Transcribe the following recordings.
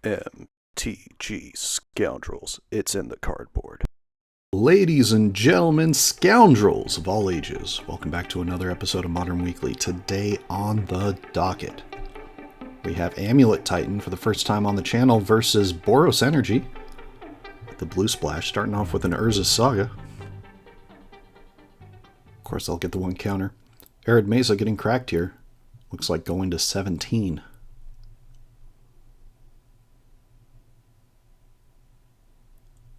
MTG Scoundrels. It's in the cardboard. Ladies and gentlemen, scoundrels of all ages, welcome back to another episode of Modern Weekly. Today on the docket, we have Amulet Titan for the first time on the channel versus Boros Energy. The blue splash, starting off with an Urza's Saga. Of course, I'll get the one counter. Arid Mesa getting cracked here. Looks like going to 17.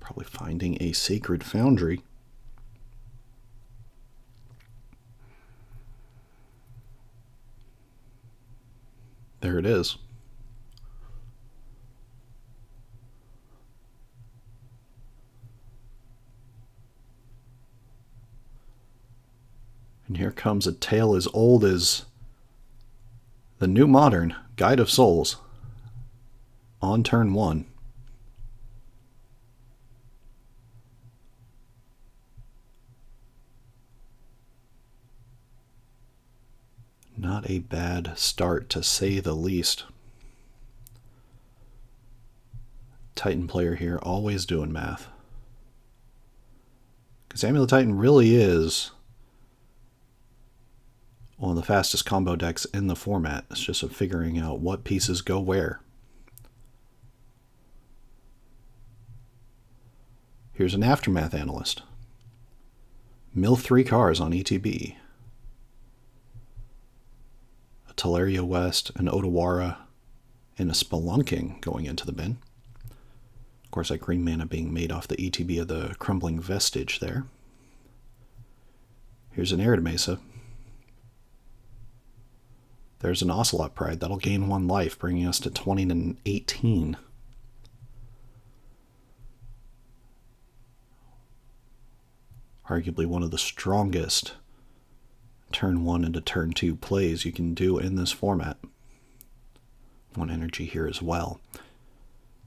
Probably finding a Sacred Foundry. There it is. And here comes a tale as old as the new modern Guide of Souls on turn 1. Not a bad start, to say the least. Titan player here, always doing math. Because Amulet Titan really is one of the fastest combo decks in the format. It's just of figuring out what pieces go where. Here's an Aftermath Analyst. Mill 3 cars on ETB. A Teleria West, an Otawara, and a Spelunking going into the bin. Of course, that green mana being made off the ETB of the Crumbling Vestige there. Here's an Arid Mesa. There's an Ocelot Pride. That'll gain 1 life, bringing us to 20 to 18. Arguably one of the strongest turn 1 into turn 2 plays you can do in this format. 1 energy here as well.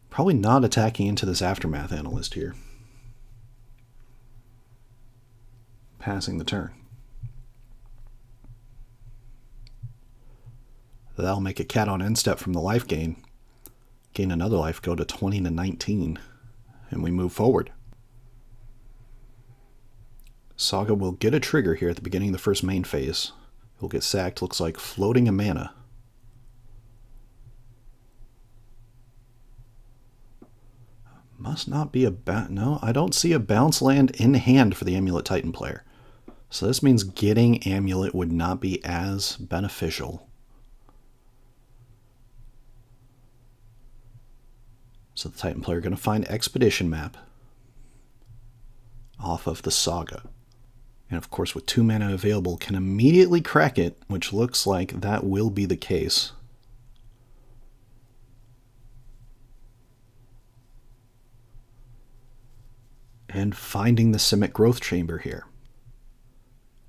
Probably not attacking into this Aftermath Analyst here. Passing the turn. That'll make a cat on end step from the life gain. Gain another life, go to 20 to 19. And we move forward. Saga will get a trigger here at the beginning of the first main phase. He'll get sacked, looks like floating a mana. Must not be a no, I don't see a bounce land in hand for the Amulet Titan player. So this means getting Amulet would not be as beneficial. So the Titan player going to find Expedition Map off of the Saga. And of course, with 2 mana available, can immediately crack it, which looks like that will be the case. And finding the Simic Growth Chamber here.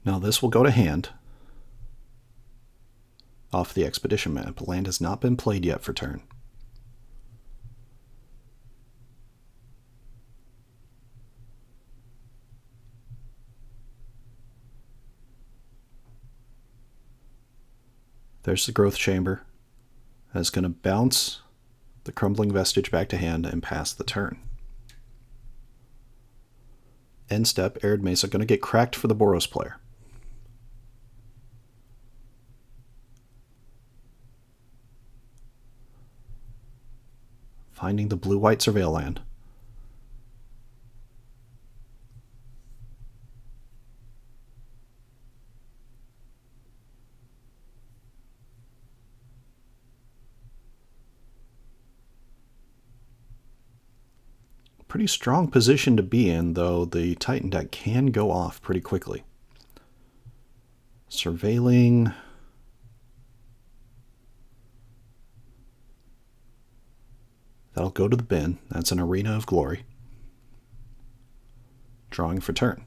Now this will go to hand off the Expedition Map. Land has not been played yet for turn. There's the Growth Chamber. That's going to bounce the Crumbling Vestige back to hand and pass the turn. End step, Arid Mesa going to get cracked for the Boros player. Finding the blue-white Surveil land. Pretty strong position to be in, though the Titan deck can go off pretty quickly. Surveilling. That'll go to the bin. That's an Arena of Glory. Drawing for turn.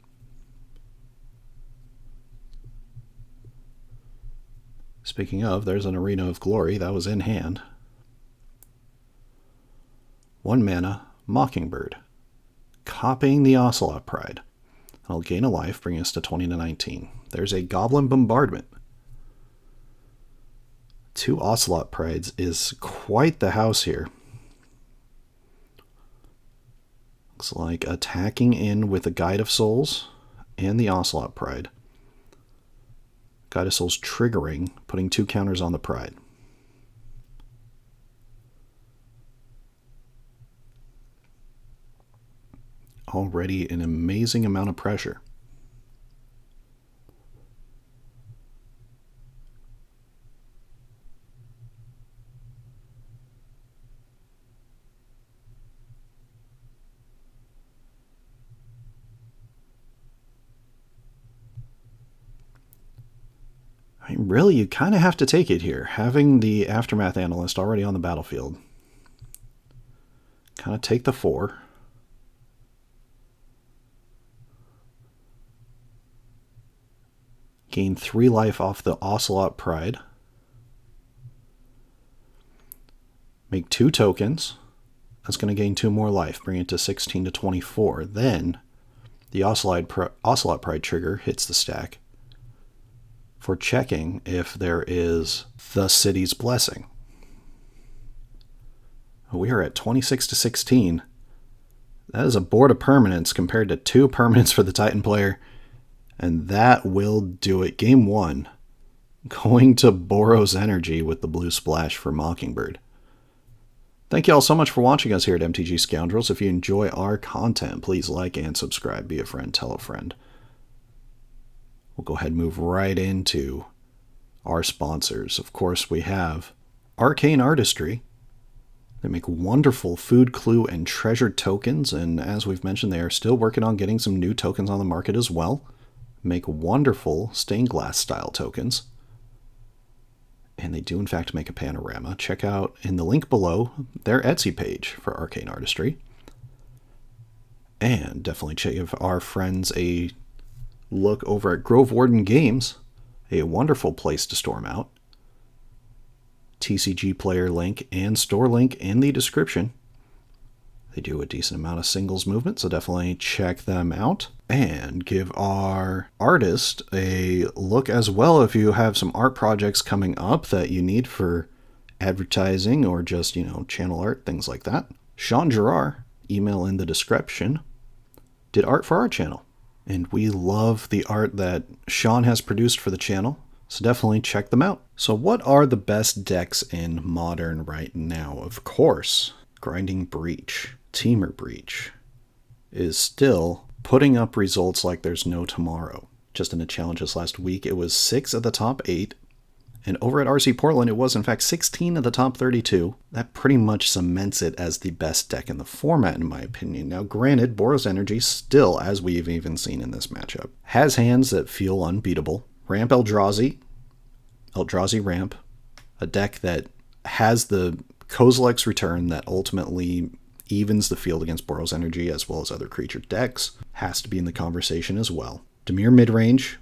Speaking of, there's an Arena of Glory. That was in hand. 1 mana. Mockingbird, copying the Ocelot Pride. I'll gain a life, bringing us to 20 to 19. There's a Goblin Bombardment. 2 Ocelot Prides is quite the house here. Looks like attacking in with the Guide of Souls and the Ocelot Pride. Guide of Souls triggering, putting 2 counters on the Pride. Already an amazing amount of pressure. I mean, really, you kind of have to take it here. Having the Aftermath Analyst already on the battlefield. Kind of take the 4. Gain 3 life off the Ocelot Pride. Make 2 tokens. That's going to gain 2 more life, bring it to 16 to 24. Then, the Ocelot Pride trigger hits the stack for checking if there is the City's Blessing. We are at 26 to 16. That is a board of permanents compared to 2 permanents for the Titan player. And that will do it. Game 1. Going to Boros Energy with the blue splash for Mockingbird. Thank you all so much for watching us here at MTG Scoundrels. If you enjoy our content, please like and subscribe. Be a friend, tell a friend. We'll go ahead and move right into our sponsors. Of course, we have Arcane Artistry. They make wonderful food, clue, and treasure tokens, and as we've mentioned, they are still working on getting some new tokens on the market as well. Make wonderful stained glass style tokens. And they do in fact make a panorama. Check out in the link below their Etsy page for Arcane Artistry. And definitely give our friends a look over at Warden Games, a wonderful place to storm out. TCG player link and store link in the description. They do a decent amount of singles movement, so definitely check them out. And give our artist a look as well if you have some art projects coming up that you need for advertising or just, channel art, things like that. Sean Gerard, email in the description, did art for our channel. And we love the art that Sean has produced for the channel, so definitely check them out. So what are the best decks in Modern right now? Of course, Grinding Breach, Teamer Breach is still putting up results like there's no tomorrow. Just in the challenges last week, it was 6 of the top 8. And over at RC Portland, it was in fact 16 of the top 32. That pretty much cements it as the best deck in the format, in my opinion. Now, granted, Boros Energy still, as we've even seen in this matchup, has hands that feel unbeatable. Ramp Eldrazi Ramp, a deck that has the Kozilek's Return that ultimately evens the field against Boros Energy as well as other creature decks, has to be in the conversation as well. Dimir Midrange,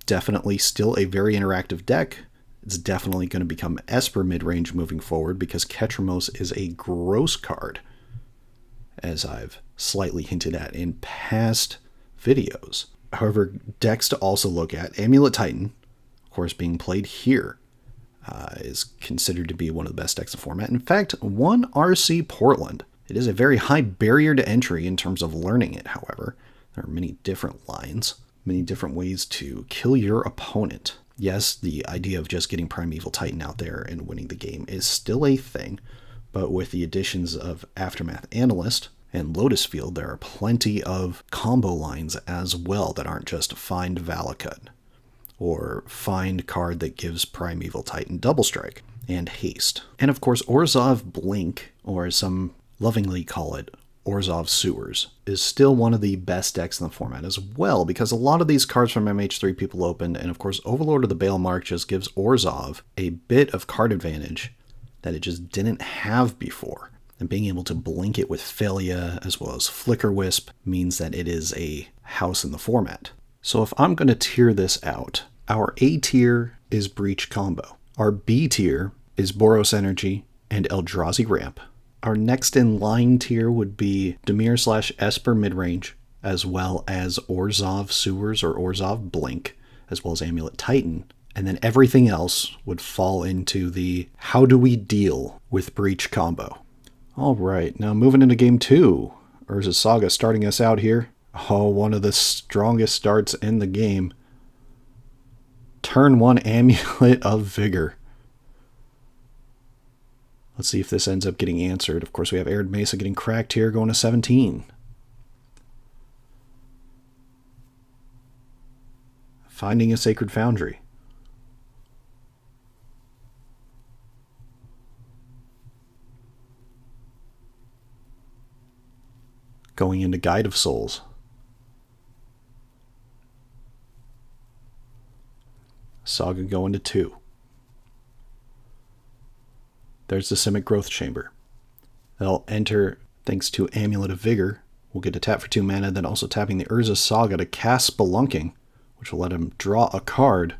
definitely still a very interactive deck. It's definitely going to become Esper midrange moving forward because Ketramos is a gross card, as I've slightly hinted at in past videos. However, decks to also look at, Amulet Titan, of course being played here, is considered to be one of the best decks in the format. In fact, one RC Portland. It is a very high barrier to entry in terms of learning it, however. There are many different lines, many different ways to kill your opponent. Yes, the idea of just getting Primeval Titan out there and winning the game is still a thing, but with the additions of Aftermath Analyst and Lotus Field, there are plenty of combo lines as well that aren't just find Valakut or find card that gives Primeval Titan double strike and haste. And of course, Orzhov Blink, or as some lovingly call it, Orzhov Sewers, is still one of the best decks in the format as well, because a lot of these cards from MH3 people opened, and of course Overlord of the Bale Mark just gives Orzhov a bit of card advantage that it just didn't have before. And being able to blink it with Thalia as well as Flicker Wisp means that it is a house in the format. So if I'm going to tier this out, our A tier is Breach Combo. Our B tier is Boros Energy and Eldrazi Ramp. Our next in line tier would be Dimir/Esper midrange, as well as Orzhov Sewers or Orzhov Blink, as well as Amulet Titan. And then everything else would fall into the how do we deal with Breach combo. All right, now moving into game 2 Urza's Saga starting us out here. Oh, one of the strongest starts in the game. Turn 1 Amulet of Vigor. Let's see if this ends up getting answered. Of course, we have Arid Mesa getting cracked here, going to 17. Finding a Sacred Foundry. Going into Guide of Souls. Saga going to 2. There's the Simic Growth Chamber. They'll enter thanks to Amulet of Vigor. We'll get to tap for 2 mana, then also tapping the Urza Saga to cast Spelunking, which will let him draw a card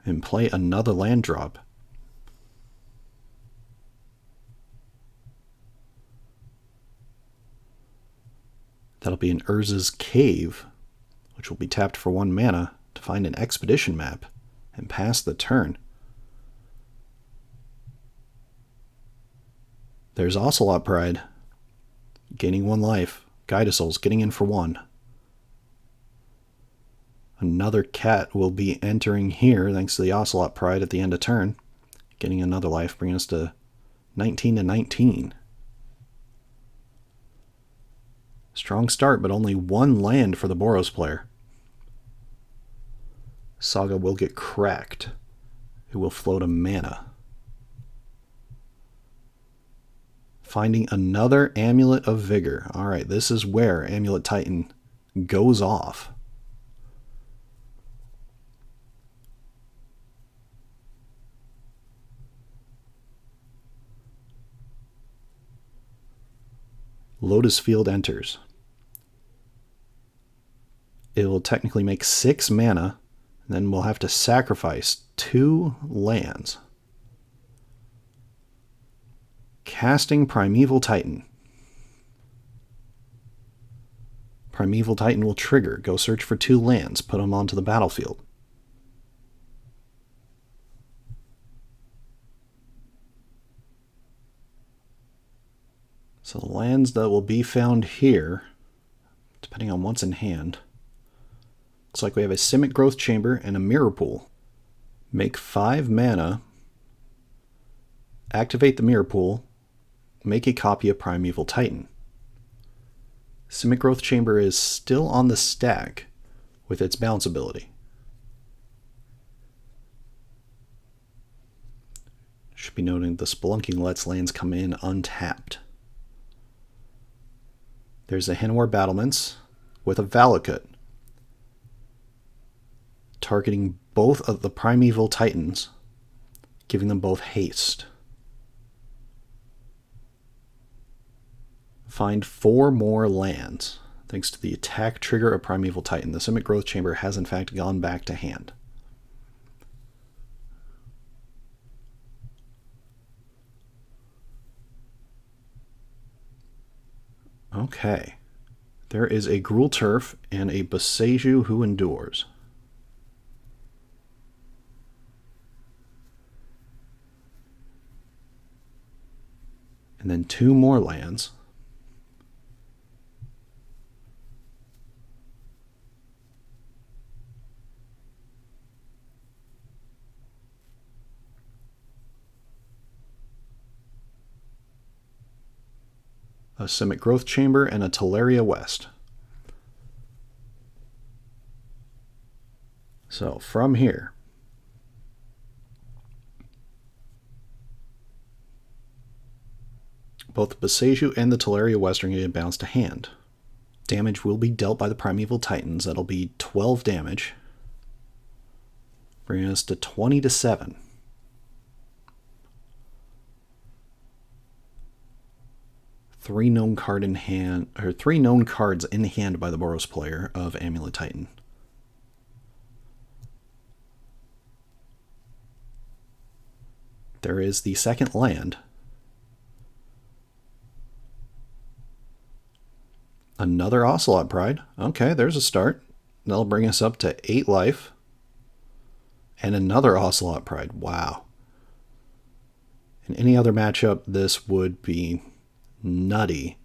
and play another land drop. That'll be an Urza's Cave, which will be tapped for 1 mana to find an expedition map and pass the turn. There's Ocelot Pride, gaining 1 life. Guide of Souls getting in for 1. Another cat will be entering here thanks to the Ocelot Pride at the end of turn, getting another life, bringing us to 19 to 19. Strong start, but only 1 land for the Boros player. Saga will get cracked. It will float a mana. Finding another Amulet of Vigor. Alright, this is where Amulet Titan goes off. Lotus Field enters. It will technically make 6 mana, and then we'll have to sacrifice 2 lands. Casting Primeval Titan. Primeval Titan will trigger. Go search for 2 lands. Put them onto the battlefield. So the lands that will be found here, depending on what's in hand, looks like we have a Simic Growth Chamber and a Mirror Pool. Make 5 mana. Activate the Mirror Pool. Make a copy of Primeval Titan. Simic Growth Chamber is still on the stack with its bounce ability. Should be noting the Spelunking lets lands come in untapped. There's a Hanwar Battlements with a Valakut, targeting both of the Primeval Titans, giving them both haste. Find 4 more lands. Thanks to the attack trigger of Primeval Titan, the Simic Growth Chamber has in fact gone back to hand. Okay. There is a Gruul Turf and a Boseiju Who Endures. And then 2 more lands. A Simic Growth Chamber and a Teleria West. So from here, both the Boseiju and the Teleria West are going to get bounced to hand. Damage will be dealt by the Primeval Titans. That'll be 12 damage, bringing us to 20 to 7. Three known cards in hand by the Boros player of Amulet Titan. There is the second land. Another Ocelot Pride. Okay, there's a start. That'll bring us up to 8 life. And another Ocelot Pride. Wow. In any other matchup, this would be nutty.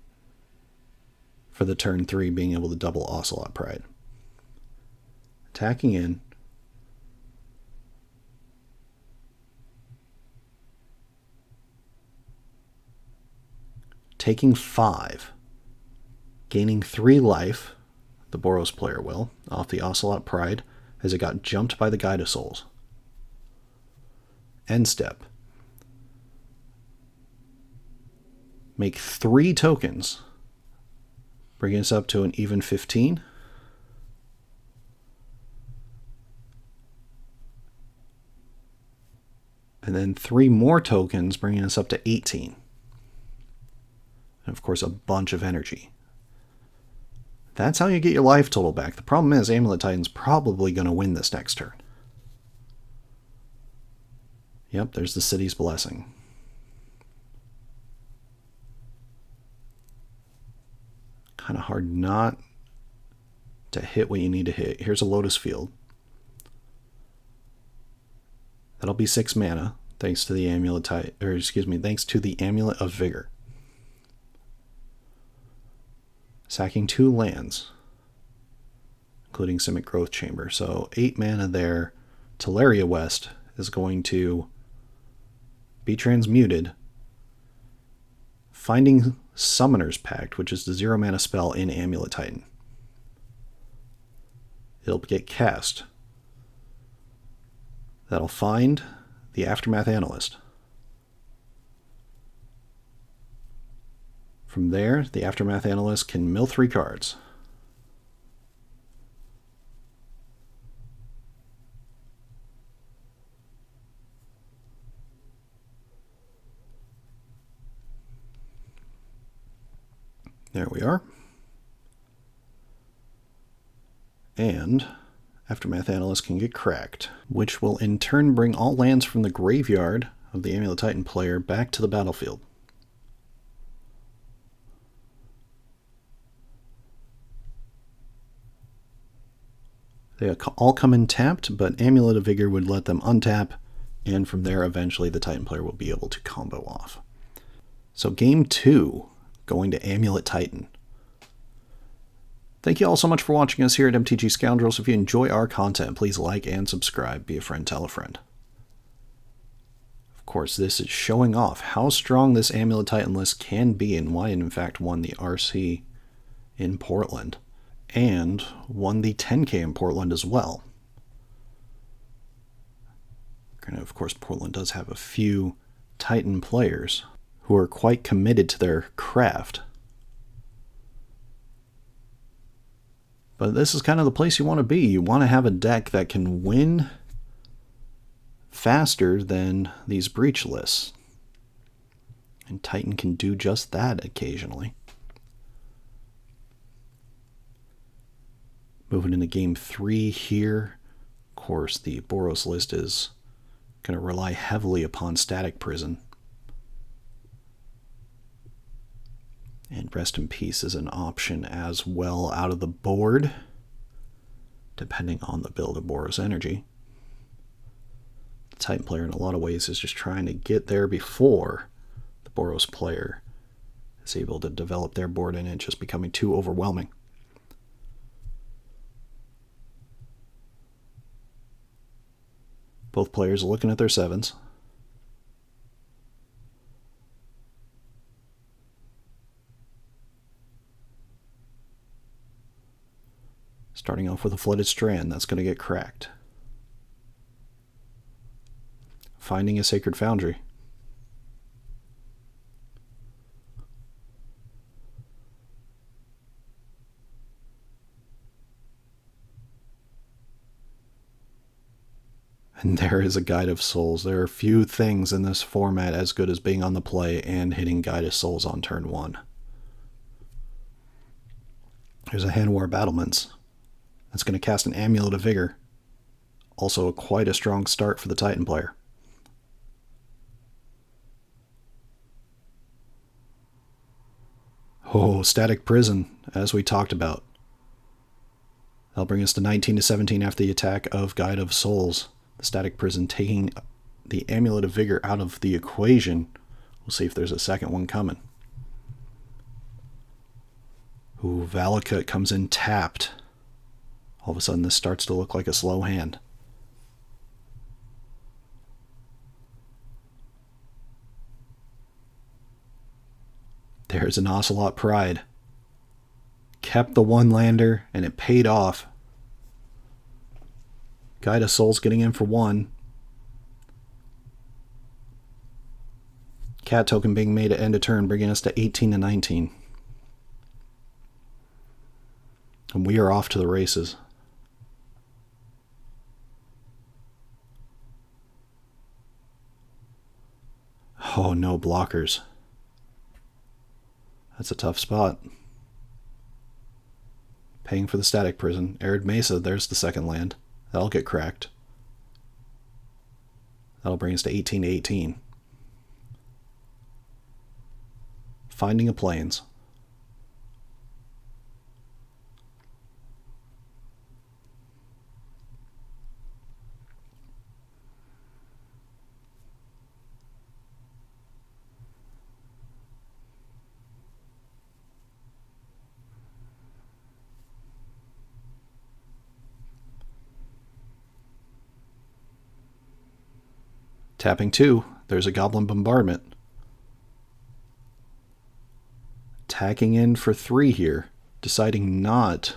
for the turn 3 being able to double Ocelot Pride. Attacking in. Taking 5. Gaining 3 life, the Boros player will, off the Ocelot Pride, as it got jumped by the Guide of Souls. End step. Make 3 tokens, bringing us up to an even 15. And then 3 more tokens, bringing us up to 18. And of course, a bunch of energy. That's how you get your life total back. The problem is Amulet Titan's probably going to win this next turn. Yep, there's the City's Blessing. Kind of hard not to hit what you need to hit. Here's a Lotus Field. That'll be 6 mana, thanks to the Amulet Titan, or excuse me, thanks to the Amulet of Vigor. Sacking 2 lands, including Simic Growth Chamber. So 8 mana there. Teleria West is going to be transmuted. Finding Summoner's Pact, which is the 0 mana spell in Amulet Titan. It'll get cast. That'll find the Aftermath Analyst. From there, the Aftermath Analyst can mill 3 cards. There we are. And Aftermath Analyst can get cracked, which will in turn bring all lands from the graveyard of the Amulet Titan player back to the battlefield. They all come in tapped, but Amulet of Vigor would let them untap, and from there eventually the Titan player will be able to combo off. So game 2, going to Amulet Titan. Thank you all so much for watching us here at MTG Scoundrels. If you enjoy our content, please like and subscribe. Be a friend, tell a friend. Of course, this is showing off how strong this Amulet Titan list can be and why it in fact won the RC in Portland. And won the 10K in Portland as well. Granted, of course, Portland does have a few Titan players who are quite committed to their craft. But this is kind of the place you want to be. You want to have a deck that can win faster than these breach lists. And Titan can do just that occasionally. Moving into game 3 here. Of course, the Boros list is going to rely heavily upon Static Prison. And Rest in Peace is an option as well out of the board, depending on the build of Boros Energy. The Titan player in a lot of ways is just trying to get there before the Boros player is able to develop their board and it just becoming too overwhelming. Both players are looking at their 7s. Starting off with a Flooded Strand, that's going to get cracked. Finding a Sacred Foundry. And there is a Guide of Souls. There are few things in this format as good as being on the play and hitting Guide of Souls on turn 1. There's a Hanwar Battlements. That's going to cast an Amulet of Vigor. Also quite a strong start for the Titan player. Oh, Static Prison, as we talked about. That'll bring us to 19 to 17 after the attack of Guide of Souls. The Static Prison taking the Amulet of Vigor out of the equation. We'll see if there's a second one coming. Ooh, Valakut comes in tapped. All of a sudden, this starts to look like a slow hand. There's an Ocelot Pride. Kept the one lander, and it paid off. Guide of Souls getting in for one. Cat token being made at end of turn, bringing us to 18 to 19. And we are off to the races. Oh, no blockers. That's a tough spot. Paying for the static prison. Arid Mesa, there's the second land. That'll get cracked. That'll bring us to 18 to 18. Finding a Plains. Tapping 2, there's a Goblin Bombardment. Tacking in for 3 here, deciding not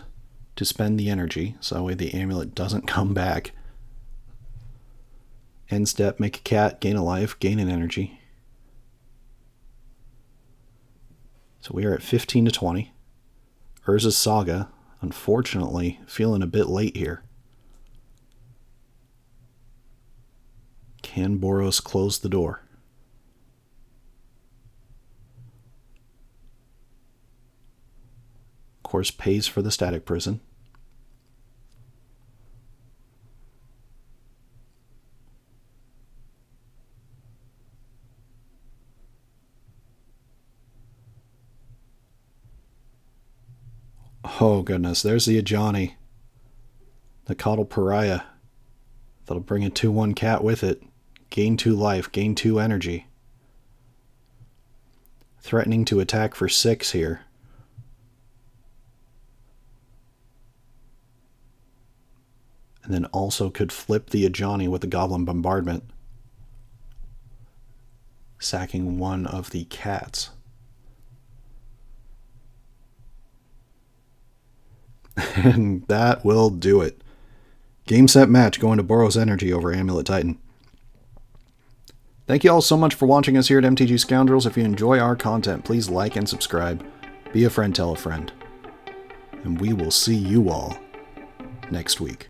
to spend the energy, so that way the amulet doesn't come back. End step, make a cat, gain a life, gain an energy. So we are at 15 to 20. Urza's Saga, unfortunately, feeling a bit late here. Can Boros close the door? Of course, pays for the static prison. Oh goodness, there's the Ajani. The Coddle Pariah. That'll bring a 2/1 cat with it. Gain 2 life, gain 2 energy. Threatening to attack for 6 here. And then also could flip the Ajani with the Goblin Bombardment. Sacking one of the cats. And that will do it. Game, set, match going to Boros Energy over Amulet Titan. Thank you all so much for watching us here at MTG Scoundrels. If you enjoy our content, please like and subscribe. Be a friend, tell a friend. And we will see you all next week.